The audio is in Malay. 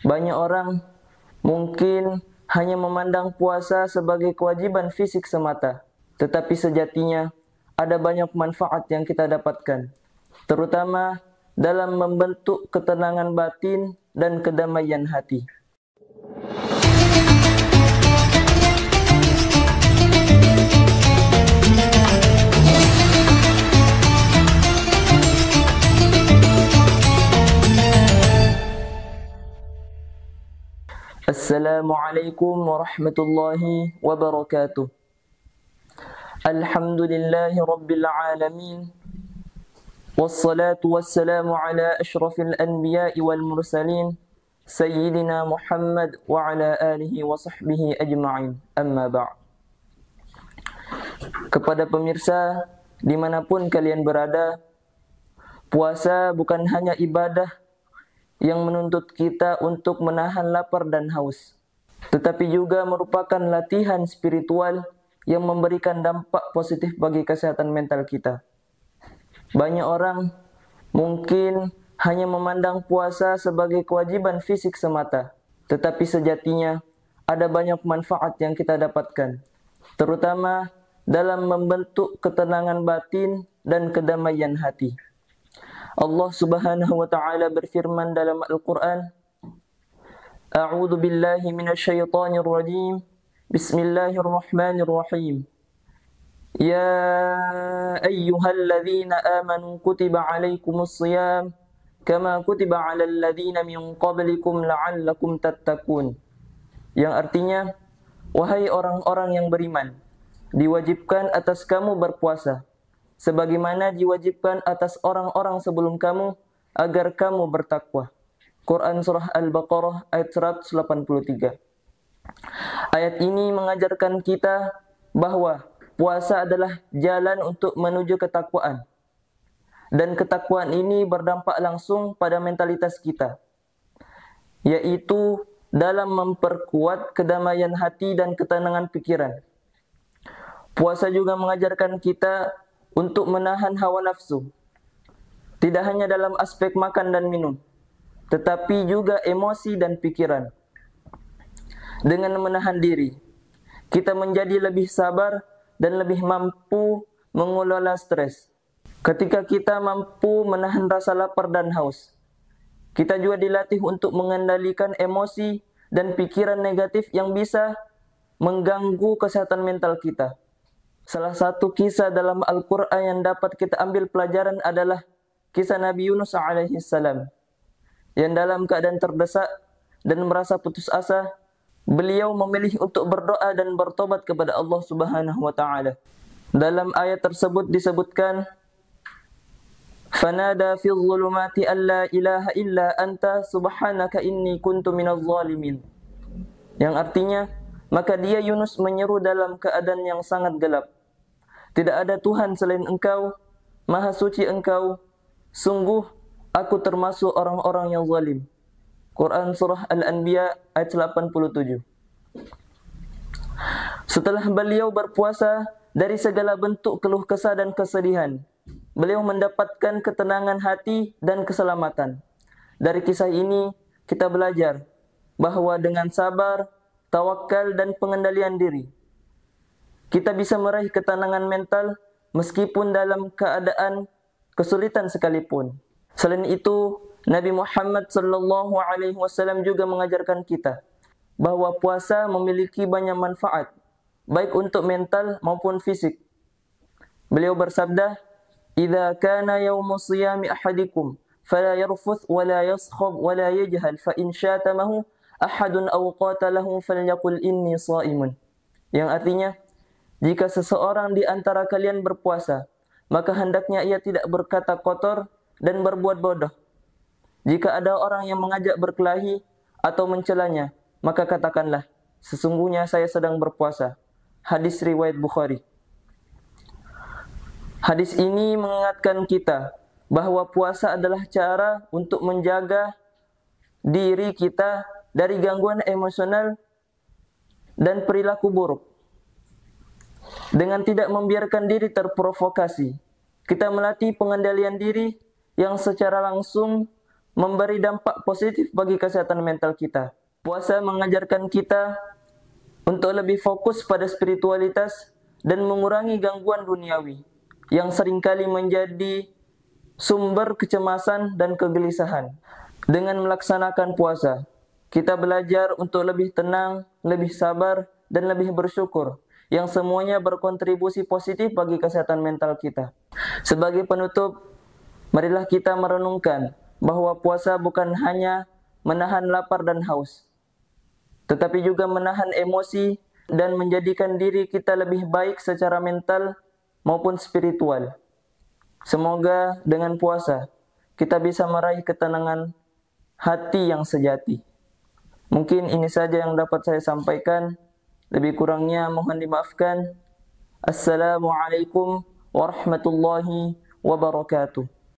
Banyak orang mungkin hanya memandang puasa sebagai kewajiban fisik semata, tetapi sejatinya ada banyak manfaat yang kita dapatkan, terutama dalam membentuk ketenangan batin dan kedamaian hati. Assalamualaikum warahmatullahi wabarakatuh. Alhamdulillahi rabbil alamin. Wassalatu wassalamu ala ashrafil anbiya'i wal mursalin, Sayyidina Muhammad wa ala alihi wa sahbihi ajma'in. Amma ba'd. Kepada pemirsa dimanapun kalian berada, puasa bukan hanya ibadah yang menuntut kita untuk menahan lapar dan haus, tetapi juga merupakan latihan spiritual yang memberikan dampak positif bagi kesehatan mental kita. Banyak orang mungkin hanya memandang puasa sebagai kewajiban fisik semata, tetapi sejatinya ada banyak manfaat yang kita dapatkan, terutama dalam membentuk ketenangan batin dan kedamaian hati. Allah Subhanahu wa taala berfirman dalam Al-Qur'an, A'udzu billahi minasyaitonir rajim. Bismillahirrahmanirrahim. Ya ayyuhalladzina amanu kutiba 'alaikumus shiyam kama kutiba 'alal ladzina min qablikum la'allakum tattaqun. Yang artinya, wahai orang-orang yang beriman, diwajibkan atas kamu berpuasa sebagaimana diwajibkan atas orang-orang sebelum kamu agar kamu bertakwa. Quran Surah Al-Baqarah ayat 183. Ayat ini mengajarkan kita bahwa puasa adalah jalan untuk menuju ketakwaan. Dan ketakwaan ini berdampak langsung pada mentalitas kita, yaitu dalam memperkuat kedamaian hati dan ketenangan pikiran. Puasa juga mengajarkan kita untuk menahan hawa nafsu, tidak hanya dalam aspek makan dan minum, tetapi juga emosi dan pikiran. Dengan menahan diri, kita menjadi lebih sabar dan lebih mampu mengelola stres. Ketika kita mampu menahan rasa lapar dan haus, kita juga dilatih untuk mengendalikan emosi dan pikiran negatif yang bisa mengganggu kesehatan mental kita. Salah satu kisah dalam Al-Quran yang dapat kita ambil pelajaran adalah kisah Nabi Yunus alaihissalam, yang dalam keadaan terdesak dan merasa putus asa, beliau memilih untuk berdoa dan bertobat kepada Allah Subhanahu wa taala. Dalam ayat tersebut disebutkan, "Fanada fil zulumati alla ilaha illa anta subhanaka inni kuntu minadh zalimin." Yang artinya, maka dia Yunus menyeru dalam keadaan yang sangat gelap, "Tidak ada Tuhan selain Engkau, Maha Suci Engkau, sungguh aku termasuk orang-orang yang zalim." Quran Surah Al-Anbiya ayat 87. Setelah beliau berpuasa dari segala bentuk keluh kesah dan kesedihan, beliau mendapatkan ketenangan hati dan keselamatan. Dari kisah ini kita belajar bahwa dengan sabar, tawakal dan pengendalian diri, kita bisa meraih ketenangan mental meskipun dalam keadaan kesulitan sekalipun. Selain itu, Nabi Muhammad sallallahu alaihi wasallam juga mengajarkan kita bahwa puasa memiliki banyak manfaat, baik untuk mental maupun fisik. Beliau bersabda, "Idza kana yaumus shiyami ahadikum fala yarfuth wala yaskhab wala yajhal fa in syatamahu ahadun aw qatalahu falyaqul inni shaimun." Yang artinya, jika seseorang di antara kalian berpuasa, maka hendaknya ia tidak berkata kotor dan berbuat bodoh. Jika ada orang yang mengajak berkelahi atau mencelanya, maka katakanlah, sesungguhnya saya sedang berpuasa. Hadis riwayat Bukhari. Hadis ini mengingatkan kita bahwa puasa adalah cara untuk menjaga diri kita dari gangguan emosional dan perilaku buruk. Dengan tidak membiarkan diri terprovokasi, kita melatih pengendalian diri yang secara langsung memberi dampak positif bagi kesehatan mental kita. Puasa mengajarkan kita untuk lebih fokus pada spiritualitas dan mengurangi gangguan duniawi yang seringkali menjadi sumber kecemasan dan kegelisahan. Dengan melaksanakan puasa, kita belajar untuk lebih tenang, lebih sabar, dan lebih bersyukur, yang semuanya berkontribusi positif bagi kesehatan mental kita. Sebagai penutup, marilah kita merenungkan bahwa puasa bukan hanya menahan lapar dan haus, tetapi juga menahan emosi dan menjadikan diri kita lebih baik secara mental maupun spiritual. Semoga dengan puasa kita bisa meraih ketenangan hati yang sejati. Mungkin ini saja yang dapat saya sampaikan. Lebih kurangnya mohon dimaafkan. Assalamualaikum warahmatullahi wabarakatuh.